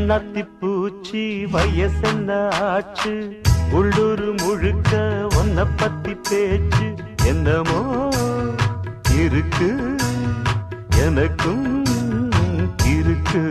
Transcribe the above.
கண்ணாத்தி பூச்சி வயசென்ன ஆச்சு உள்ளூர் முழுக்க ஒன்ன பத்தி பேச்சு என்னமோ இருக்கு எனக்கும் இருக்கு